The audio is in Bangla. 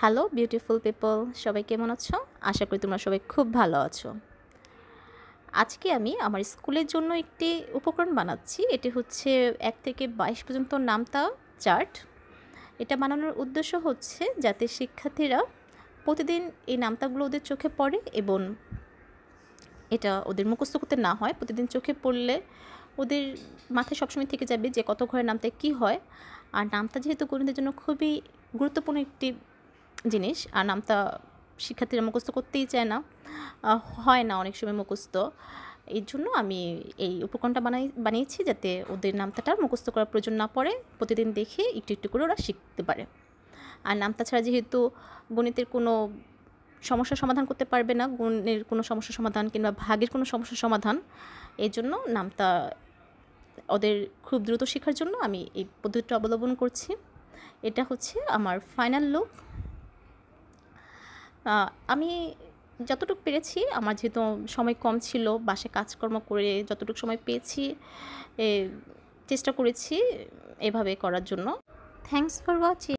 হ্যালো বিউটিফুল পিপল, সবাই কেমন আছো? আশা করি তোমরা সবাই খুব ভালো আছো। আজকে আমি আমার স্কুলের জন্য একটি উপকরণ বানাচ্ছি। এটি হচ্ছে 1 থেকে 22 পর্যন্ত নামতা চার্ট। এটা বানানোর উদ্দেশ্য হচ্ছে যাতে শিক্ষার্থীরা প্রতিদিন এই নামতাগুলো ওদের চোখে পড়ে এবং এটা ওদের মুখস্থ করতে না হয়। প্রতিদিন চোখে পড়লে ওদের মাথায় সবসময় থেকে যাবে যে কত ঘরের নামতায় কী হয়। আর নামতা যেহেতু গণিতের জন্য খুবই গুরুত্বপূর্ণ একটি জিনিস, আর নামতা শিক্ষার্থীরা মুখস্থ করতেই চায় না, হয় না অনেক সময় মুখস্থ। এই জন্য আমি এই উপকরণটা বানিয়েছি যাতে ওদের নামতাটা মুখস্থ করার প্রয়োজন না পড়ে, প্রতিদিন দেখে একটু একটু করে ওরা শিখতে পারে। আর নামতা ছাড়া যেহেতু গণিতের কোনো সমস্যার সমাধান করতে পারবে না, গুণের কোনো সমস্যার সমাধান কিংবা ভাগের কোনো সমস্যার সমাধান, এই জন্য নামতা ওদের খুব দ্রুত শেখার জন্য আমি এই পদ্ধতিটা অবলম্বন করছি। এটা হচ্ছে আমার ফাইনাল লুক। আমি যতটুকু পেরেছি, আমার যেহেতু সময় কম ছিল, বাসায় কাজকর্ম করে যতটুকু সময় পেয়েছি চেষ্টা করেছি এভাবে করার জন্য। Thanks for watching.